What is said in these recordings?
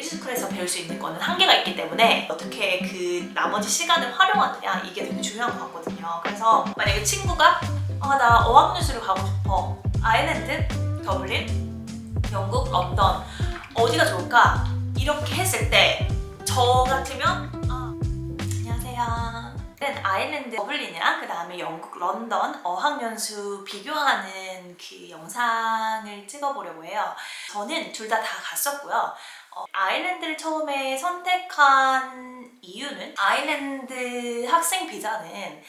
랭귀지스쿨에서 배울 수 있는 거는 한계가 있기 때문에 어떻게 그 나머지 시간을 활용하느냐 이게 되게 중요한 것 같거든요. 그래서 만약에 친구가 나 어학연수를 가고 싶어. 아일랜드, 더블린, 영국, 런던 어디가 좋을까? 이렇게 했을 때 저 같으면 안녕하세요. 아일랜드, 더블린이랑 그 다음에 영국, 런던 어학연수 비교하는 그 영상을 찍어보려고 해요. 저는 둘 다 갔었고요. 아일랜드를 처음에 선택한 이유는 아일랜드 학생 비자는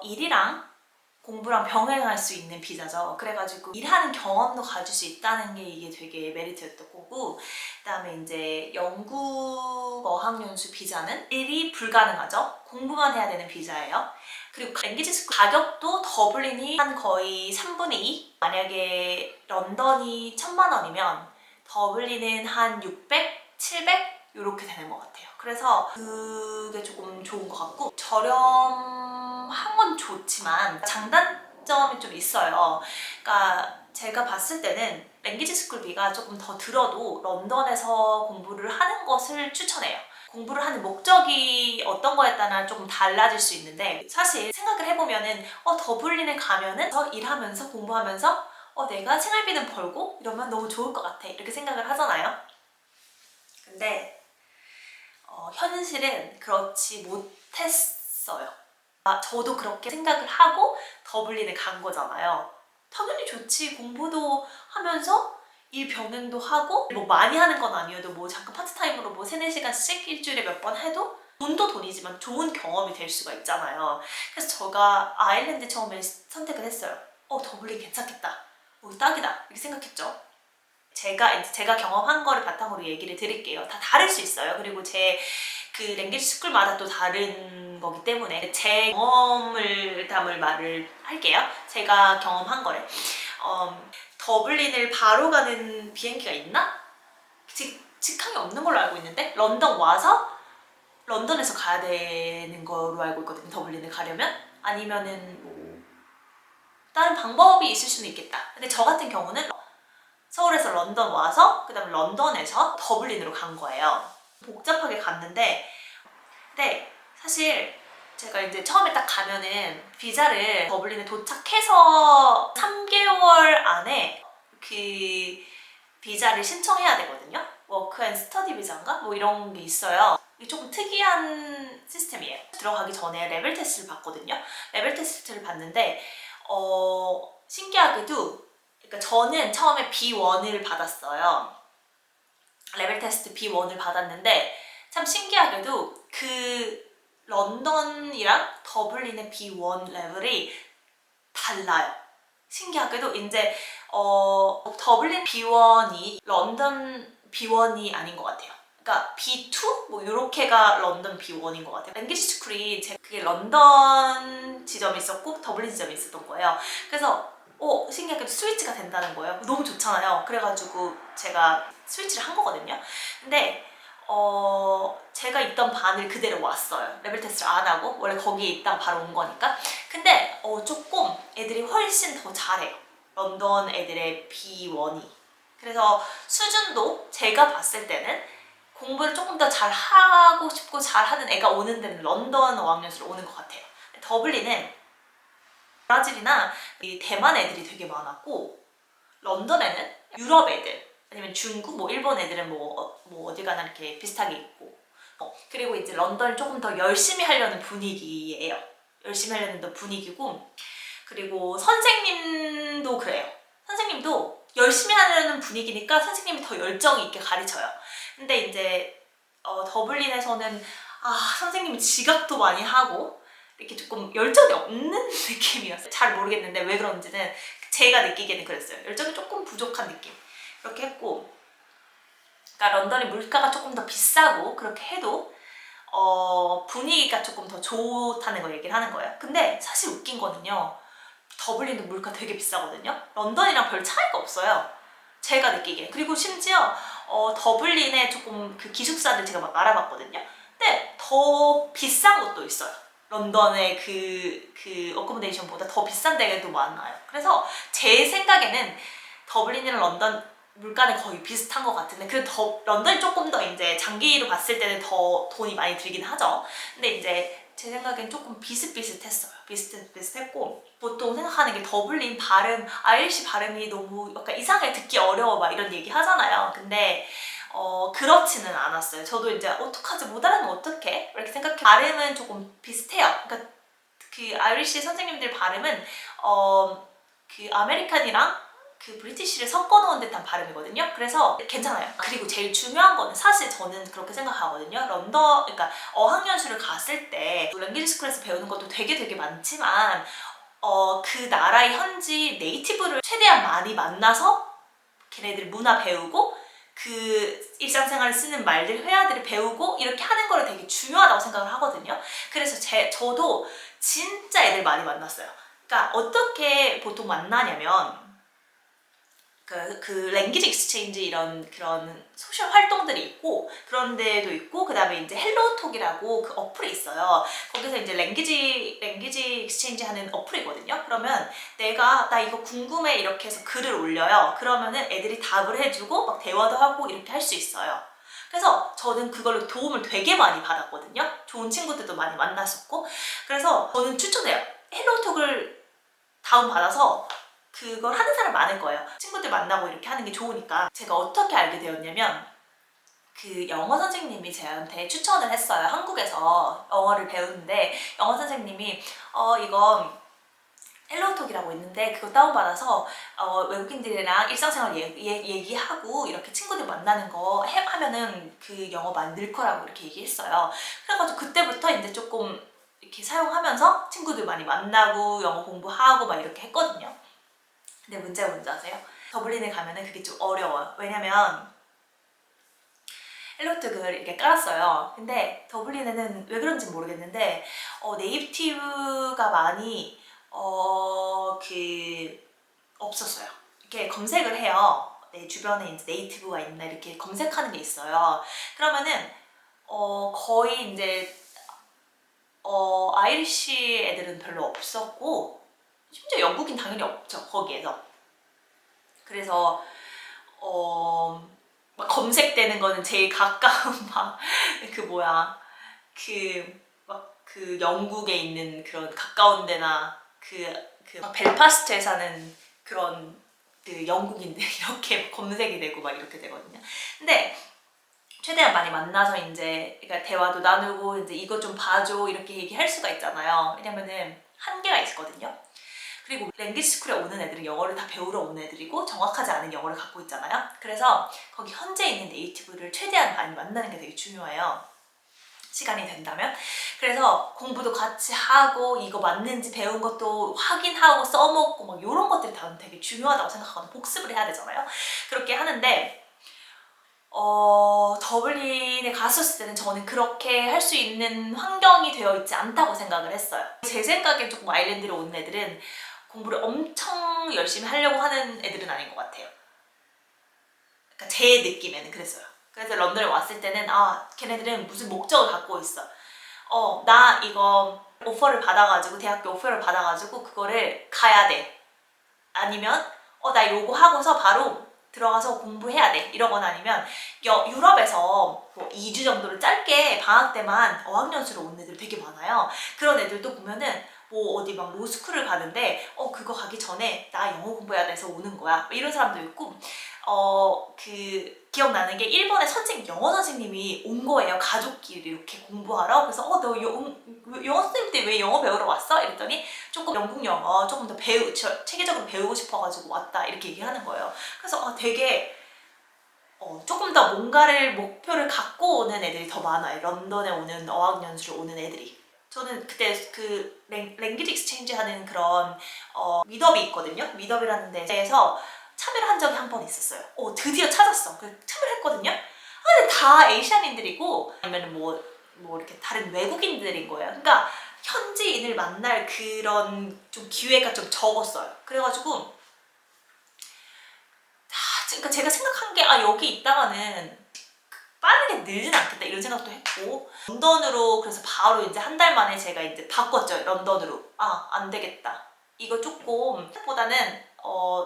일이랑 공부랑 병행할 수 있는 비자죠. 그래가지고 일하는 경험도 가질 수 있다는 게 이게 되게 메리트였던 거고, 그 다음에 이제 영국 어학연수 비자는 일이 불가능하죠. 공부만 해야 되는 비자예요. 그리고 랭귀지스쿨 가격도 더블린이 한 거의 3분의 2? 만약에 런던이 1,000만 원이면 더블린은 한 600, 700? 이렇게 되는 것 같아요. 그래서 그게 조금 좋은 것 같고, 저렴한 건 좋지만 장단점이 좀 있어요. 그러니까 제가 봤을 때는 랭귀지 스쿨비가 조금 더 들어도 런던에서 공부를 하는 것을 추천해요. 공부를 하는 목적이 어떤 거에 따라 조금 달라질 수 있는데, 사실 생각을 해보면은 더블린에 가면은 일하면서 공부하면서 내가 생활비는 벌고 이러면 너무 좋을 것 같아 이렇게 생각을 하잖아요. 근데 현실은 그렇지 못했어요. 저도 그렇게 생각을 하고 더블린에 간 거잖아요. 당연히 좋지. 공부도 하면서 일 병행도 하고 뭐 많이 하는 건 아니어도 뭐 잠깐 파트타임으로 뭐 3, 4시간씩 일주일에 몇 번 해도 돈도 돈이지만 좋은 경험이 될 수가 있잖아요. 그래서 제가 아일랜드 처음에 선택을 했어요. 더블린 괜찮겠다. 딱이다. 이렇게 생각했죠. 제가 경험한 거를 바탕으로 얘기를 드릴게요. 다 다를 수 있어요. 그리고 제 그 랭귀지 스쿨마다 또 다른 거기 때문에 제 경험을 담을 말을 할게요. 제가 경험한 거를. 더블린을 바로 가는 비행기가 있나? 직항이 없는 걸로 알고 있는데 런던 와서 런던에서 가야 되는 걸로 알고 있거든요. 더블린을 가려면. 아니면은 뭐 다른 방법이 있을 수는 있겠다. 근데 저 같은 경우는 서울에서 런던 와서 그 다음에 런던에서 더블린으로 간 거예요. 복잡하게 갔는데, 근데 사실 제가 이제 처음에 딱 가면은 비자를 더블린에 도착해서 3개월 안에 그 비자를 신청해야 되거든요. 워크 앤 스터디 비자인가? 뭐 이런 게 있어요. 이게 조금 특이한 시스템이에요. 들어가기 전에 레벨 테스트를 봤거든요. 레벨 테스트를 봤는데 신기하게도, 그러니까 저는 처음에 B1을 받았어요. 레벨 테스트 B1을 받았는데 참 신기하게도 그 런던이랑 더블린의 B1 레벨이 달라요. 신기하게도 이제 더블린 B1이 런던 B1이 아닌 것 같아요. 그러니까 B2? 뭐 요렇게가 런던 B1인 것 같아요. 랭귀지 스쿨이 그게 런던 지점이 있었고 더블린 지점이 있었던 거예요. 그래서 신기하게도 스위치가 된다는 거예요. 너무 좋잖아요. 그래가지고 제가 스위치를 한 거거든요. 근데 제가 있던 반을 그대로 왔어요. 레벨 테스트를 안 하고 원래 거기에 있다가 바로 온 거니까. 근데 조금 애들이 훨씬 더 잘해요. 런던 애들의 B1이. 그래서 수준도 제가 봤을 때는 공부를 조금 더 잘하고 싶고 잘하는 애가 오는 데는 런던 어학연수로 오는 것 같아요. 더블린은 브라질이나 대만 애들이 되게 많았고, 런던에는 유럽 애들 아니면 중국, 뭐 일본 애들은 뭐 어디 가나 이렇게 비슷하게 있고, 그리고 이제 런던을 조금 더 열심히 하려는 분위기예요. 열심히 하려는 분위기고, 그리고 선생님도 그래요. 선생님도 열심히 하려는 분위기니까 선생님이 더 열정이 있게 가르쳐요. 근데 이제 더블린에서는 선생님이 지각도 많이 하고 이렇게 조금 열정이 없는 느낌이었어요. 잘 모르겠는데 왜 그런지는 제가 느끼기에는 그랬어요. 열정이 조금 부족한 느낌. 그렇게 했고, 그러니까 런던의 물가가 조금 더 비싸고 그렇게 해도 분위기가 조금 더 좋다는 걸 얘기를 하는 거예요. 근데 사실 웃긴 거는요, 더블린도 물가 되게 비싸거든요. 런던이랑 별 차이가 없어요. 제가 느끼기에. 그리고 심지어 더블린에 조금 그 기숙사들 제가 막 알아봤거든요. 근데 더 비싼 곳도 있어요. 런던의 그 어코모데이션보다 더 비싼 데도 많아요. 그래서 제 생각에는 더블린이랑 런던 물가는 거의 비슷한 것 같은데 런던이 조금 더 이제 장기로 봤을 때는 더 돈이 많이 들긴 하죠. 근데 이제 제 생각엔 조금 비슷비슷했어요. 비슷비슷했고 보통 생각하는 게 더블린 발음, 아일리시 발음이 너무 약간 이상해, 듣기 어려워 막 이런 얘기 하잖아요. 근데 그렇지는 않았어요. 저도 이제 어떡하지, 못 알아면 어떡해? 이렇게 생각해. 발음은 조금 비슷해요. 그러니까 그 아이리시 선생님들 발음은 그 아메리칸이랑 그 브리티시를 섞어 놓은 듯한 발음이거든요. 그래서 괜찮아요. 그리고 제일 중요한 거는 사실 저는 그렇게 생각하거든요. 그러니까 어학연수를 갔을 때 랭귀지 스쿨에서 배우는 것도 되게 많지만 그 나라의 현지 네이티브를 최대한 많이 만나서 걔네들 문화 배우고 그 일상생활에 쓰는 말들, 회화들을 배우고 이렇게 하는 거를 되게 중요하다고 생각을 하거든요. 그래서 저도 진짜 애들 많이 만났어요. 그러니까 어떻게 보통 만나냐면 그 랭귀지 익스체인지 이런 그런 소셜 활동들이 있고 그런 데도 있고, 그 다음에 이제 헬로톡이라고 그 어플이 있어요. 거기서 이제 랭귀지 익스체인지 하는 어플이거든요. 그러면 나 이거 궁금해 이렇게 해서 글을 올려요. 그러면은 애들이 답을 해주고 막 대화도 하고 이렇게 할 수 있어요. 그래서 저는 그걸로 도움을 되게 많이 받았거든요. 좋은 친구들도 많이 만났었고. 그래서 저는 추천해요. 헬로톡을 다운받아서 그걸 하는 사람 많을 거예요. 친구들 만나고 이렇게 하는 게 좋으니까. 제가 어떻게 알게 되었냐면 그 영어 선생님이 저한테 추천을 했어요. 한국에서 영어를 배우는데 영어 선생님이 이건 헬로톡이라고 있는데 그거 다운받아서 외국인들이랑 일상생활 얘기하고 이렇게 친구들 만나는 거 하면은 그 영어 많이 늘 거라고 이렇게 얘기했어요. 그래가지고 그때부터 이제 조금 이렇게 사용하면서 친구들 많이 만나고 영어 공부하고 막 이렇게 했거든요. 근데 문제가 뭔지 아세요? 더블린에 가면은 그게 좀 어려워요. 왜냐면 헬로톡을 이렇게 깔았어요. 근데 더블린에는 왜 그런지 모르겠는데 네이티브가 많이 없었어요. 이렇게 검색을 해요. 내 주변에 이제 네이티브가 있나 이렇게 검색하는 게 있어요. 그러면은 거의 이제 아이리시 애들은 별로 없었고 심지어 영국인 당연히 없죠, 거기에서. 그래서 막 검색되는 거는 제일 가까운 그 영국에 있는 그런 가까운 데나 막 벨파스트에 사는 그런 그 영국인들 이렇게 검색이 되고 막 이렇게 되거든요. 근데 최대한 많이 만나서 이제 그러니까 대화도 나누고 이제 이거 좀 봐줘 이렇게 얘기할 수가 있잖아요. 왜냐면은 한계가 있거든요. 그리고 랭귀지 스쿨에 오는 애들은 영어를 다 배우러 온 애들이고 정확하지 않은 영어를 갖고 있잖아요. 그래서 거기 현재 있는 네이티브를 최대한 많이 만나는 게 되게 중요해요. 시간이 된다면. 그래서 공부도 같이 하고 이거 맞는지 배운 것도 확인하고 써먹고 막 이런 것들이 다 되게 중요하다고 생각하거든요. 복습을 해야 되잖아요. 그렇게 하는데 더블린에 갔었을 때는 저는 그렇게 할 수 있는 환경이 되어 있지 않다고 생각을 했어요. 제 생각엔 조금 아일랜드로 온 애들은 공부를 엄청 열심히 하려고 하는 애들은 아닌 것 같아요. 그러니까 제 느낌에는 그랬어요. 그래서 런던에 왔을 때는 걔네들은 무슨 목적을 갖고 있어. 나 이거 대학교 오퍼를 받아가지고 그거를 가야 돼. 아니면 나 요거 하고서 바로 들어가서 공부해야 돼. 이러거나 아니면 유럽에서 뭐 2주 정도를 짧게 방학 때만 어학연수로 온 애들 되게 많아요. 그런 애들도 보면은 뭐 어디 막 로스쿨을 가는데 그거 가기 전에 나 영어 공부해야 돼서 오는 거야. 이런 사람도 있고 기억나는 게 일본의 영어 선생님이 온 거예요. 가족끼리 이렇게 공부하러. 그래서 너 영어 선생님 때 왜 영어 배우러 왔어? 이랬더니 조금 영국 영어 조금 더 체계적으로 배우고 싶어가지고 왔다 이렇게 얘기하는 거예요. 그래서 되게 조금 더 뭔가를 목표를 갖고 오는 애들이 더 많아요. 런던에 오는 어학연수를 오는 애들이. 저는 그때 그 랭귀지 익스체인지 하는 그런 미덥이 있거든요. 미덥이라는 데에서 참여를 한 적이 한 번 있었어요. 드디어 찾았어. 그래서 참여를 했거든요. 근데 다 에이시안인들이고 아니면 뭐 이렇게 다른 외국인들인 거예요. 그러니까 현지인을 만날 그런 좀 기회가 좀 적었어요. 그래가지고 그러니까 제가 생각한 게 여기 있다가는 빠르게 늘진 않겠다 이런 생각도 했고, 런던으로 그래서 바로 이제 한 달 만에 제가 이제 바꿨죠. 런던으로. 안 되겠다. 이거 조금 보다는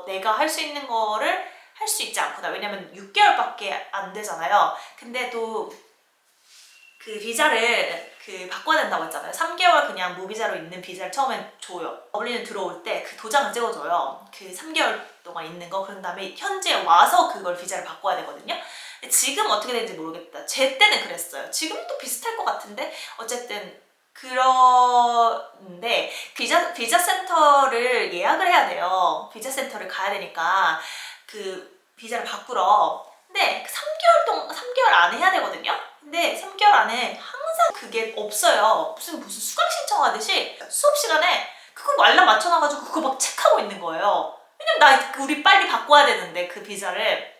내가 할 수 있는 거를 할 수 있지 않구나. 왜냐면 6개월밖에 안 되잖아요. 근데 또 그 비자를 바꿔야 된다고 했잖아요. 3개월 그냥 무비자로 있는 비자를 처음엔 줘요. 더블린 들어올 때 그 도장을 찍어줘요. 그 3개월 동안 있는 거. 그런 다음에 현지에 와서 그걸 비자를 바꿔야 되거든요. 지금 어떻게 되는지 모르겠다. 제 때는 그랬어요. 지금도 비슷할 것 같은데 어쨌든 그런데 비자 센터를 예약을 해야 돼요. 비자 센터를 가야 되니까 그 비자를 바꾸러. 근데 3개월 안에 해야 되거든요. 근데 3개월 안에 항상 그게 없어요. 무슨 수강 신청하듯이 수업 시간에 그거 알람 맞춰놔가지고 그거 막 체크하고 있는 거예요. 왜냐면 우리 빨리 바꿔야 되는데 그 비자를.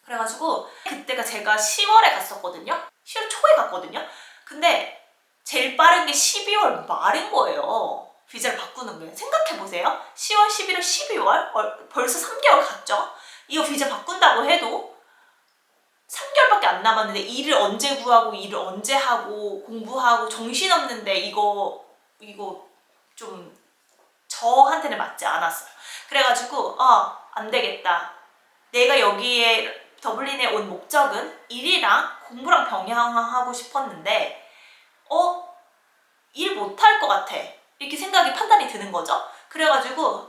그래가지고 그때가 제가 10월에 갔었거든요. 10월 초에 갔거든요. 근데 제일 빠른 게 12월 말인 거예요. 비자를 바꾸는 게. 생각해보세요. 10월, 11월, 12월? 벌써 3개월 갔죠? 이거 비자 바꾼다고 해도 3개월밖에 안 남았는데 일을 언제 구하고 일을 언제 하고 공부하고 정신없는데 이거 좀 저한테는 맞지 않았어요. 그래가지고 안 되겠다. 내가 여기에 더블린에 온 목적은 일이랑 공부랑 병행하고 싶었는데 일 못할 것 같아. 이렇게 판단이 드는 거죠. 그래가지고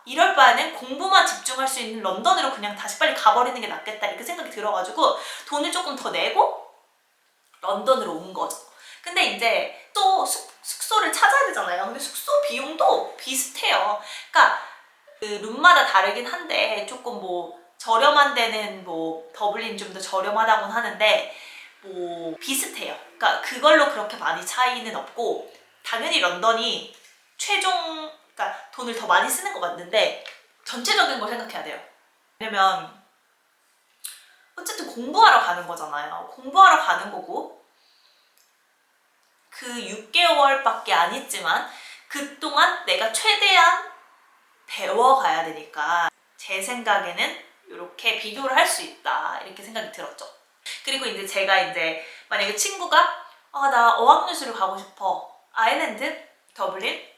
이럴 바에는 공부만 집중할 수 있는 런던으로 그냥 다시 빨리 가버리는 게 낫겠다 이렇게 생각이 들어가지고 돈을 조금 더 내고 런던으로 온 거죠. 근데 이제 또 숙소를 찾아야 되잖아요. 근데 숙소 비용도 비슷해요. 그러니까 그 룸마다 다르긴 한데 조금 저렴한 데는 더블린 좀 더 저렴하다고는 하는데 비슷해요. 그러니까 그걸로 그렇게 많이 차이는 없고 당연히 런던이 그러니까 돈을 더 많이 쓰는 거 맞는데 전체적인 걸 생각해야 돼요. 왜냐면 어쨌든 공부하러 가는 거잖아요. 공부하러 가는 거고 그 6개월밖에 안 있지만 그동안 내가 최대한 배워가야 되니까 제 생각에는 이렇게 비교를 할 수 있다 이렇게 생각이 들었죠. 그리고 이제 제가 만약에 친구가 나 어학연수를 가고 싶어. 아일랜드, 더블린,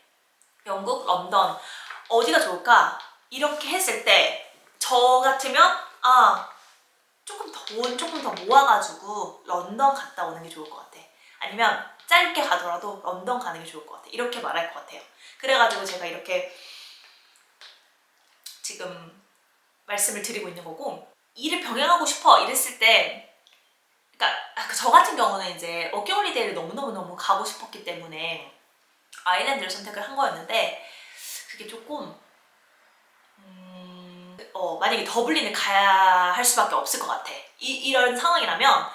영국, 런던 어디가 좋을까? 이렇게 했을 때 저 같으면 조금 더 모아가지고 런던 갔다 오는 게 좋을 것 같아. 아니면 짧게 가더라도 런던 가는 게 좋을 것 같아. 이렇게 말할 것 같아요. 그래가지고 제가 이렇게 지금 말씀을 드리고 있는 거고 일을 병행하고 싶어 이랬을 때 그러니까 저 같은 경우는 이제 워킹홀리데이를 너무 가고 싶었기 때문에 아일랜드를 선택을 한 거였는데 그게 조금 만약에 더블린을 가야 할 수밖에 없을 것 같아. 이런 상황이라면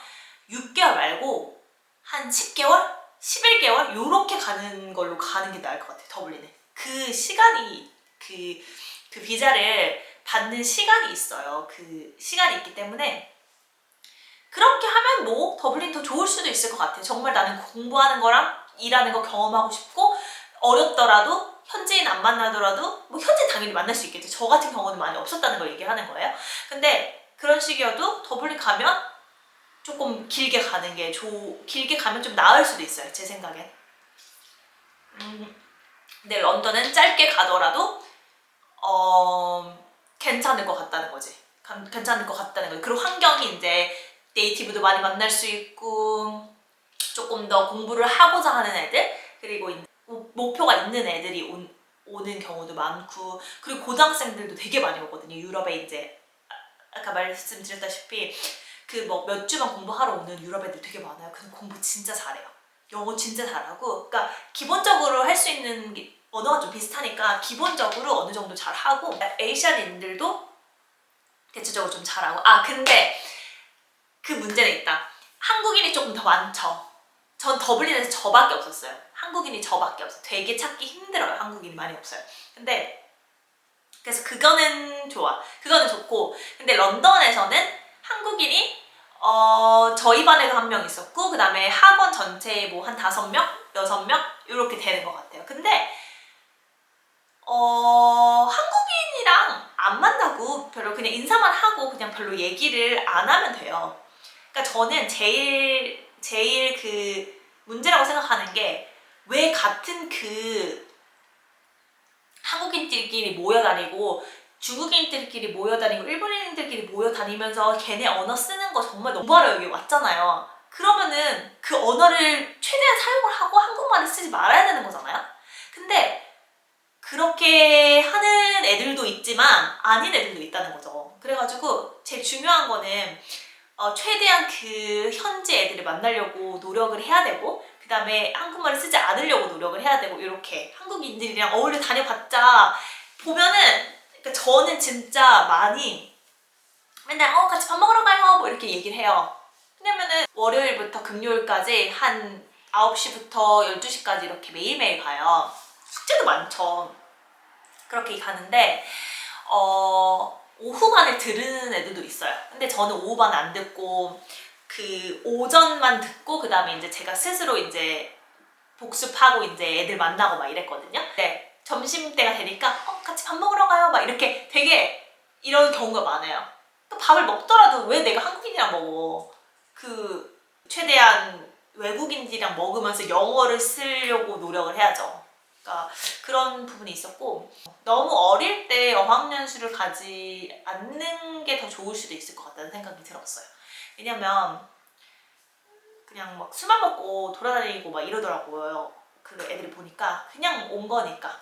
6개월 말고 한 10개월? 11개월? 요렇게 가는 걸로 가는 게 나을 것 같아. 더블린은 그 시간이 그 비자를 받는 시간이 있어요. 그 시간이 있기 때문에 그렇게 하면 더블린 더 좋을 수도 있을 것 같아. 정말 나는 공부하는 거랑 일하는 거 경험하고 싶고 어렵더라도 현지인 안 만나더라도 현지인 당연히 만날 수 있겠죠. 저 같은 경우는 많이 없었다는 걸 얘기하는 거예요. 근데 그런 식이어도 더블린 가면 조금 길게 가는 게 길게 가면 좀 나을 수도 있어요. 제 생각엔. 근데 런던은 짧게 가더라도 괜찮을 것 같다는 거지. 괜찮을 것 같다는 거지. 그리고 환경이 이제 네이티브도 많이 만날 수 있고 조금 더 공부를 하고자 하는 애들 그리고 목표가 있는 애들이 오는 경우도 많고 그리고 고등학생들도 되게 많이 오거든요. 유럽에 이제 아까 말씀드렸다시피 몇 주만 공부하러 오는 유럽 애들 되게 많아요. 근데 공부 진짜 잘해요. 영어 진짜 잘하고 그러니까 기본적으로 할 수 있는 언어가 좀 비슷하니까 기본적으로 어느 정도 잘하고 에이시안인들도 대체적으로 좀 잘하고 근데 그 문제는 있다. 한국인이 조금 더 많죠. 전 더블린에서 저밖에 없었어요. 한국인이 저밖에 없어요. 되게 찾기 힘들어요. 한국인이 많이 없어요. 근데 그래서 그거는 좋아. 그거는 좋고 근데 런던에서는 한국인이 저희 반에도 한 명 있었고 그 다음에 학원 전체에 한 5명? 6명? 이렇게 되는 것 같아요. 근데 한국인이랑 안 만나고 별로 그냥 인사만 하고 그냥 별로 얘기를 안 하면 돼요. 그러니까 저는 제일 그 문제라고 생각하는 게 왜 같은 한국인들끼리 모여 다니고 중국인들끼리 모여다니고 일본인들끼리 모여다니면서 걔네 언어 쓰는 거 정말 너무하러 여기 왔잖아요. 그러면은 그 언어를 최대한 사용을 하고 한국말을 쓰지 말아야 되는 거잖아요. 근데 그렇게 하는 애들도 있지만 아닌 애들도 있다는 거죠. 그래가지고 제일 중요한 거는 최대한 그 현지 애들을 만나려고 노력을 해야 되고, 그 다음에 한국말을 쓰지 않으려고 노력을 해야 되고, 이렇게 한국인들이랑 어울려 다녀봤자 보면은, 그러니까 저는 진짜 많이 맨날 같이 밥 먹으러 가요 뭐 이렇게 얘기를 해요. 왜냐면은 월요일부터 금요일까지 한 9시부터 12시까지 이렇게 매일매일 가요. 숙제도 많죠. 그렇게 가는데 오후반에 들으는 애들도 있어요. 근데 저는 오후반 안 듣고 그 오전만 듣고 그 다음에 이제 제가 스스로 이제 복습하고 이제 애들 만나고 막 이랬거든요. 네, 점심 때가 되니까 같이 밥 먹으러 가요 막 이렇게 되게 이런 경우가 많아요. 또 밥을 먹더라도 왜 내가 한국인이랑 먹어? 그 최대한 외국인들이랑 먹으면서 영어를 쓰려고 노력을 해야죠. 그러니까 그런 부분이 있었고, 너무 어릴 때 어학연수를 가지 않는 게 더 좋을 수도 있을 것 같다는 생각이 들었어요. 왜냐면 그냥 막 술만 먹고 돌아다니고 막 이러더라고요. 그 애들이 보니까 그냥 온 거니까.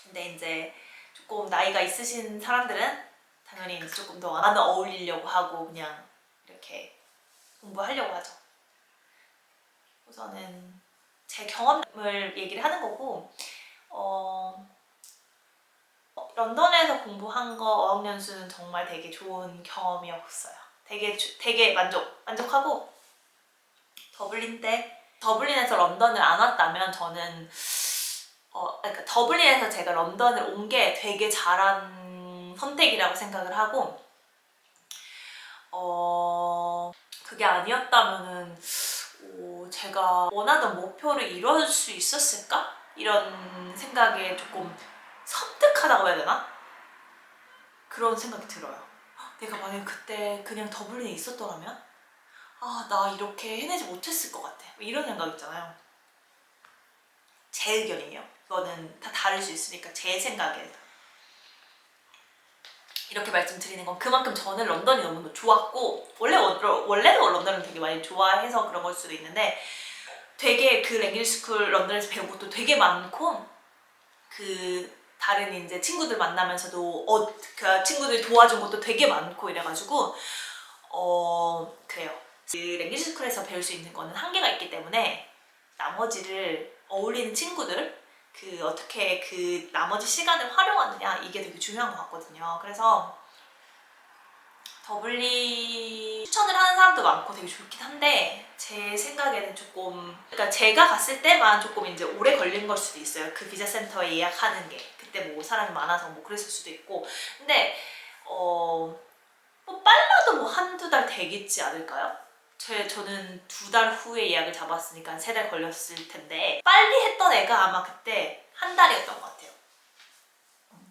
근데 이제 조금 나이가 있으신 사람들은 당연히 이제 조금 더 안 어울리려고 하고 그냥 이렇게 공부하려고 하죠. 우선은 제 경험을 얘기를 하는 거고, 런던에서 공부한 거 어학연수는 정말 되게 좋은 경험이었어요. 되게 만족하고, 더블린에서 런던을 안 왔다면 저는 그러니까 더블린에서 제가 런던을 온 게 되게 잘한 선택이라고 생각을 하고, 그게 아니었다면은 제가 원하던 목표를 이룰 수 있었을까? 이런 생각에 조금 섬뜩하다고 해야 되나? 그런 생각이 들어요. 내가 만약에 그때 그냥 더블린에 있었더라면 나 이렇게 해내지 못했을 것 같아. 이런 생각 있잖아요. 제 의견이에요. 이거는 다 다를 수 있으니까 제 생각에 이렇게 말씀드리는 건 그만큼 저는 런던이 너무 좋았고, 원래도 런던을 되게 많이 좋아해서 그런 걸 수도 있는데, 되게 그 랭귀지 스쿨 런던에서 배운 것도 되게 많고, 그 다른 이제 친구들 만나면서도 그 친구들 도와준 것도 되게 많고 이래가지고 그래요. 그 랭귀지 스쿨에서 배울 수 있는 거는 한계가 있기 때문에 나머지를 어울리는 친구들, 어떻게 그 나머지 시간을 활용하느냐, 이게 되게 중요한 것 같거든요. 그래서 더블린 추천을 하는 사람도 많고 되게 좋긴 한데, 제 생각에는 조금, 그러니까 제가 갔을 때만 조금 이제 오래 걸린 걸 수도 있어요. 그 비자 센터에 예약하는 게 그때 뭐 사람이 많아서 뭐 그랬을 수도 있고. 근데 뭐 빨라도 뭐 한두 달 되겠지 않을까요? 저는 2달 후에 예약을 잡았으니까 3달 걸렸을 텐데, 빨리 했던 애가 아마 그때 한 달이었던 것 같아요.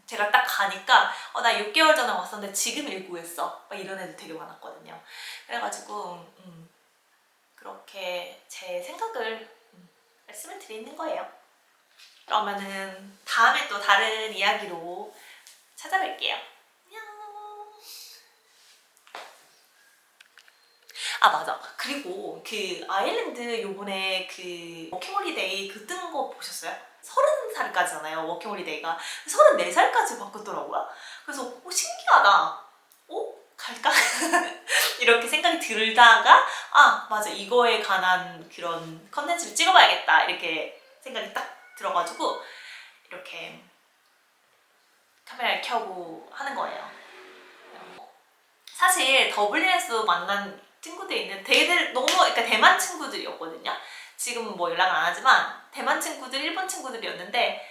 제가 딱 가니까 나 6개월 전에 왔었는데 지금 일구했어 막 이런 애들 되게 많았거든요. 그래가지고 그렇게 제 생각을 말씀을 드리는 거예요. 그러면은 다음에 또 다른 이야기로 찾아뵐게요. 맞아. 그리고 그 아일랜드 요번에 그 워킹홀리데이 그 뜬 거 보셨어요? 30살까지잖아요, 워킹홀리데이가. 34살까지 바꿨더라고요. 그래서 신기하다. 갈까? 이렇게 생각이 들다가 맞아, 이거에 관한 그런 컨텐츠를 찍어봐야겠다, 이렇게 생각이 딱 들어가지고 이렇게 카메라를 켜고 하는 거예요. 사실 더블린에서 만난 친구들이 있는데 그러니까 대만 친구들이었거든요. 지금은 뭐 연락을 안 하지만 대만 친구들, 일본 친구들이었는데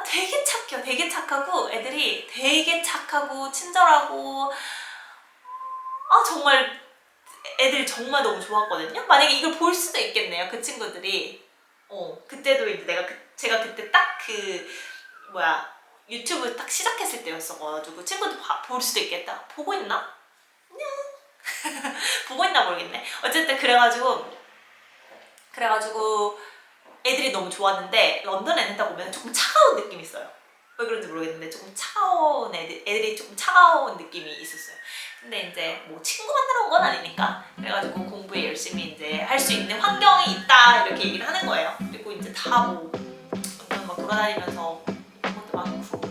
되게 착해요. 되게 착하고, 애들이 되게 착하고 친절하고, 정말 애들 정말 너무 좋았거든요. 만약에 이걸 볼 수도 있겠네요, 그 친구들이. 그때도 이제 제가 그때 딱 유튜브 딱 시작했을 때였어가지고 친구들 볼 수도 있겠다. 보고 있나? 보고 있나 모르겠네. 어쨌든 그래가지고 애들이 너무 좋았는데, 런던에 있다 보면 조금 차가운 느낌이 있어요. 왜 그런지 모르겠는데 조금 차가운 애들이 조금 차가운 느낌이 있었어요. 근데 이제 뭐 친구 만나러 온 건 아니니까 그래가지고 공부에 열심히 이제 할 수 있는 환경이 있다 이렇게 얘기를 하는 거예요. 그리고 이제 다 뭐 막 돌아다니면서 그런 것도 많고